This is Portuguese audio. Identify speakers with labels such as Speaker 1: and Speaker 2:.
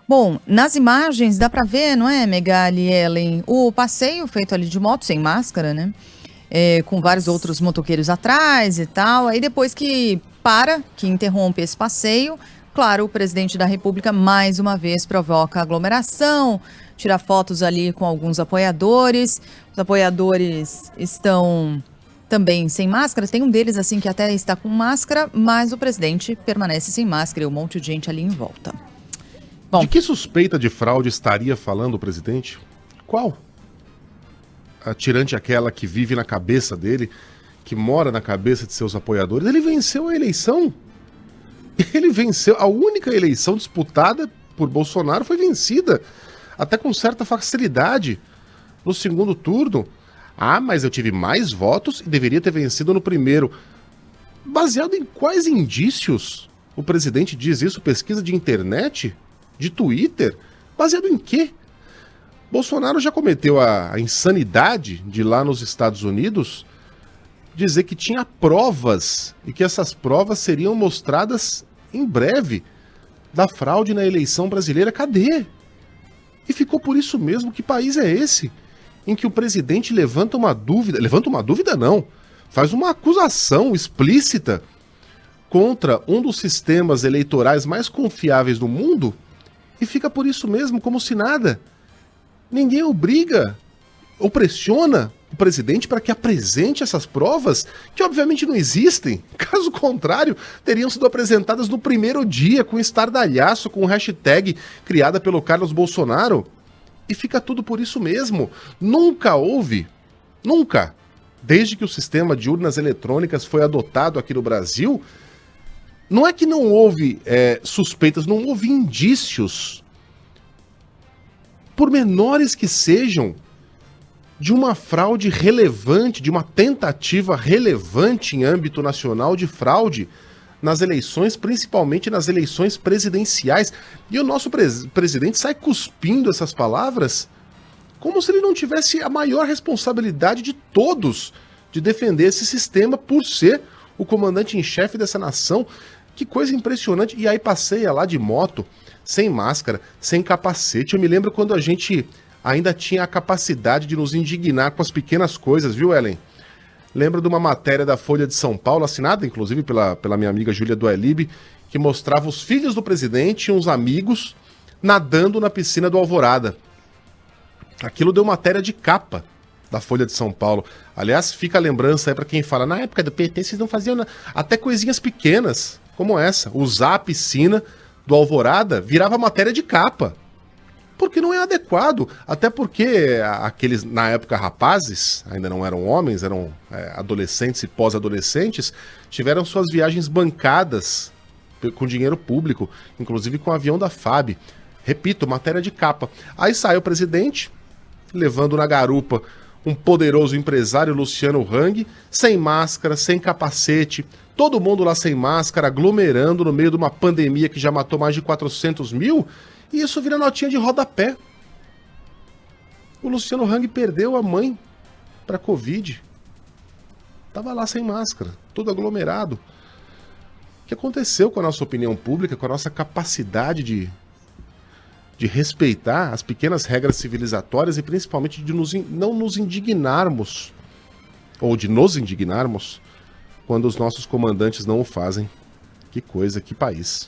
Speaker 1: Bom, nas imagens dá para ver, não é, Megali e Ellen, o passeio feito ali de moto sem máscara, né? Com vários outros motoqueiros atrás e tal. Aí depois que interrompe esse passeio, claro, o presidente da República mais uma vez provoca aglomeração, tira fotos ali com alguns apoiadores. Os apoiadores estão também sem máscara. Tem um deles assim que até está com máscara, mas o presidente permanece sem máscara e um monte de gente ali em volta. Bom,
Speaker 2: De que suspeita de fraude estaria falando o presidente? Qual? Tirante aquela que vive na cabeça dele, que mora na cabeça de seus apoiadores. Ele venceu a eleição. Ele venceu. A única eleição disputada por Bolsonaro foi vencida, até com certa facilidade, no segundo turno. Ah, mas eu tive mais votos e deveria ter vencido no primeiro. Baseado em quais indícios o presidente diz isso? Pesquisa de internet? De Twitter? Baseado em quê? Bolsonaro já cometeu a insanidade de lá nos Estados Unidos dizer que tinha provas e que essas provas seriam mostradas em breve da fraude na eleição brasileira. Cadê? E ficou por isso mesmo. Que país é esse em que o presidente levanta uma dúvida não, faz uma acusação explícita contra um dos sistemas eleitorais mais confiáveis do mundo e fica por isso mesmo, como se nada? Ninguém obriga ou pressiona o presidente para que apresente essas provas, que obviamente não existem. Caso contrário, teriam sido apresentadas no primeiro dia, com estardalhaço, com hashtag criada pelo Carlos Bolsonaro. E fica tudo por isso mesmo. Nunca houve, nunca, desde que o sistema de urnas eletrônicas foi adotado aqui no Brasil, não é que não houve suspeitas, não houve indícios, por menores que sejam, de uma fraude relevante, de uma tentativa relevante em âmbito nacional de fraude nas eleições, principalmente nas eleições presidenciais. E o nosso presidente sai cuspindo essas palavras como se ele não tivesse a maior responsabilidade de todos de defender esse sistema por ser o comandante em chefe dessa nação. Que coisa impressionante. E aí passeia lá de moto, sem máscara, sem capacete. Eu me lembro quando a gente ainda tinha a capacidade de nos indignar com as pequenas coisas, viu, Ellen? Lembro de uma matéria da Folha de São Paulo, assinada inclusive pela minha amiga Júlia Duelib, que mostrava os filhos do presidente e uns amigos nadando na piscina do Alvorada. Aquilo deu matéria de capa da Folha de São Paulo. Aliás, fica a lembrança aí pra quem fala, na época do PT vocês não faziam até coisinhas pequenas, como essa. Usar a piscina do Alvorada virava matéria de capa. Porque não é adequado. Até porque aqueles, na época, rapazes, ainda não eram homens, eram adolescentes e pós-adolescentes, tiveram suas viagens bancadas com dinheiro público, inclusive com o avião da FAB. Repito, matéria de capa. Aí sai o presidente, levando na garupa um poderoso empresário, Luciano Hang, sem máscara, sem capacete, todo mundo lá sem máscara, aglomerando no meio de uma pandemia que já matou mais de 400 mil, e isso vira notinha de rodapé. O Luciano Hang perdeu a mãe para Covid. Tava lá sem máscara, todo aglomerado. O que aconteceu com a nossa opinião pública, com a nossa capacidade de respeitar as pequenas regras civilizatórias e principalmente de não nos indignarmos, ou de nos indignarmos, quando os nossos comandantes não o fazem? Que coisa, que país.